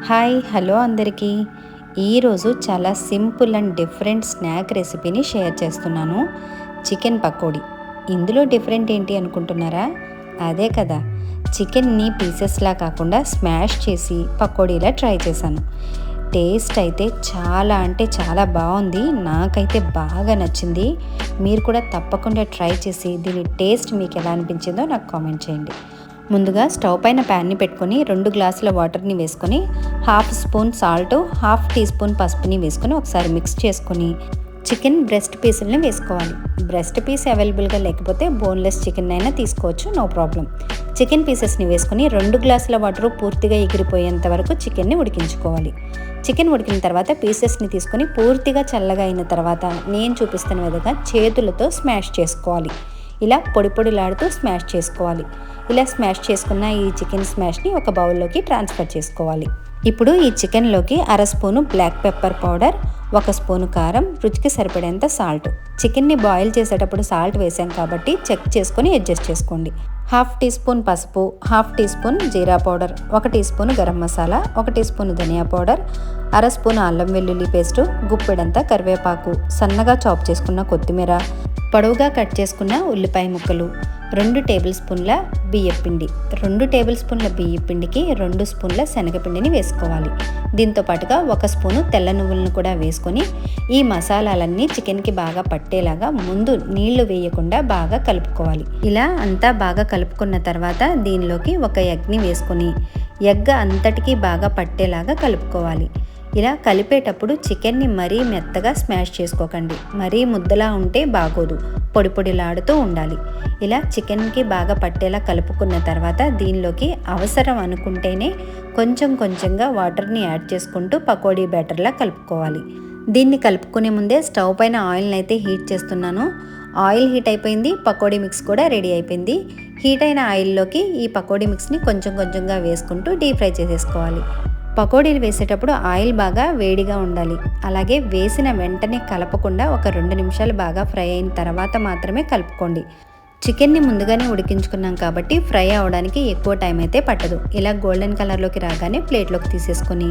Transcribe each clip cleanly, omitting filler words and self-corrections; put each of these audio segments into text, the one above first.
Hi hello అందరికీ. ఈరోజు చాలా సింపుల్ అండ్ డిఫరెంట్ స్నాక్ రెసిపీని షేర్ చేస్తున్నాను. చికెన్ పకోడీ. ఇందులో డిఫరెంట్ ఏంటి అనుకుంటున్నారా? అదే కదా, చికెన్ని పీసెస్లా కాకుండా స్మాష్ చేసి పకోడీలా ట్రై చేశాను. టేస్ట్ అయితే చాలా అంటే చాలా బాగుంది. నాకైతే బాగా నచ్చింది. మీరు కూడా తప్పకుండా ట్రై చేసి దీని టేస్ట్ మీకు ఎలా అనిపించిందో నాకు కామెంట్ చేయండి. ముందుగా స్టవ్ పైన ప్యాన్ని పెట్టుకొని 2 గ్లాసుల వాటర్ని వేసుకొని half spoon salt, half teaspoon పసుపుని వేసుకొని ఒకసారి మిక్స్ చేసుకొని చికెన్ బ్రెస్ట్ పీసులని వేసుకోవాలి. బ్రెస్ట్ పీస్ అవైలబుల్గా లేకపోతే బోన్లెస్ చికెన్ అయినా తీసుకోవచ్చు, నో ప్రాబ్లం. చికెన్ పీసెస్ని వేసుకొని 2 గ్లాసుల వాటర్ పూర్తిగా ఎగిరిపోయేంత వరకు చికెన్ని ఉడికించుకోవాలి. చికెన్ ఉడికిన తర్వాత పీసెస్ని తీసుకొని పూర్తిగా చల్లగా అయిన తర్వాత నేను చూపిస్తున్న విధంగా చేతులతో స్మాష్ చేసుకోవాలి. ఇలా పొడి పొడిలాడుతూ స్మాష్ చేసుకోవాలి. ఇలా స్మాష్ చేసుకున్న ఈ చికెన్ స్మాష్ని ఒక బౌల్లోకి ట్రాన్స్ఫర్ చేసుకోవాలి. ఇప్పుడు ఈ చికెన్లోకి 1/2 spoon black pepper powder, 1 spoon కారం, రుచికి సరిపడేంత సాల్ట్. చికెన్ని బాయిల్ చేసేటప్పుడు సాల్ట్ వేసాం కాబట్టి చెక్ చేసుకొని అడ్జస్ట్ చేసుకోండి. హాఫ్ టీ స్పూన్ పసుపు, హాఫ్ టీ స్పూన్ జీరా powder, 1 teaspoon garam masala, 1 teaspoon ధనియా పౌడర్, 1/2 స్పూన్ అల్లం వెల్లుల్లి పేస్టు, గుప్పెడంతా కరివేపాకు, సన్నగా చాప్ చేసుకున్న కొత్తిమీర, పొడవుగా కట్ చేసుకున్న ఉల్లిపాయ ముక్కలు, 2 టేబుల్ స్పూన్ల బియ్యపిండి. 2 టేబుల్ స్పూన్ల బియ్యపిండికి 2 స్పూన్ల శనగపిండిని వేసుకోవాలి. దీంతో పాటుగా 1 స్పూను తెల్ల నువ్వులను కూడా వేసుకొని ఈ మసాలాలన్నీ చికెన్కి బాగా పట్టేలాగా ముందు నీళ్లు వేయకుండా బాగా కలుపుకోవాలి. ఇలా అంతా బాగా కలుపుకున్న తర్వాత దీనిలోకి 1 ఎగ్ని వేసుకొని ఎగ్ అంతటికీ బాగా పట్టేలాగా కలుపుకోవాలి. ఇలా కలిపేటప్పుడు చికెన్ని మరీ మెత్తగా స్మాష్ చేసుకోకండి, మరీ ముద్దలా ఉంటే బాగోదు, పొడి పొడిలాడుతూ ఉండాలి. ఇలా చికెన్కి బాగా పట్టేలా కలుపుకున్న తర్వాత దీనిలోకి అవసరం అనుకుంటేనే కొంచెం కొంచెంగా వాటర్ని యాడ్ చేసుకుంటూ పకోడీ బ్యాటర్లా కలుపుకోవాలి. దీన్ని కలుపుకునే ముందే స్టవ్ పైన ఆయిల్ని అయితే హీట్ చేస్తున్నాను. ఆయిల్ హీట్ అయిపోయింది, పకోడీ మిక్స్ కూడా రెడీ అయిపోయింది. హీట్ అయిన ఆయిల్లోకి ఈ పకోడీ మిక్స్ని కొంచెం కొంచెంగా వేసుకుంటూ డీప్ ఫ్రై చేసేసుకోవాలి. పకోడీలు వేసేటప్పుడు ఆయిల్ బాగా వేడిగా ఉండాలి. అలాగే వేసిన వెంటనే కలపకుండా ఒక 2 నిమిషాలు బాగా ఫ్రై అయిన తర్వాత మాత్రమే కలుపుకోండి. చికెన్ని ముందుగానే ఉడికించుకున్నాం కాబట్టి ఫ్రై అవడానికి ఎక్కువ టైం అయితే పట్టదు. ఇలా గోల్డెన్ కలర్లోకి రాగానే ప్లేట్లోకి తీసేసుకొని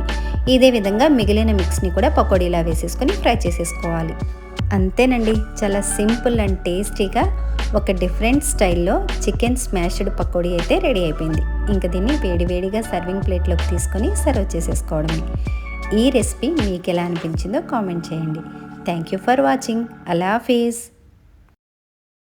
ఇదే విధంగా మిగిలిన మిక్స్ని కూడా పకోడీలా వేసేసుకొని ఫ్రై చేసేసుకోవాలి. అంతేనండి, చాలా సింపుల్ అండ్ టేస్టీగా ఒక డిఫరెంట్ స్టైల్లో చికెన్ స్మాష్డ్ పకోడీ అయితే రెడీ అయిపోయింది. ఇంకా దీన్ని వేడివేడిగా సర్వింగ్ ప్లేట్లోకి తీసుకొని సర్వ్ చేసేసుకోవడమే. ఈ రెసిపీ మీకు ఎలా అనిపించిందో కామెంట్ చేయండి. Thank you for watching. Allah Hafeez.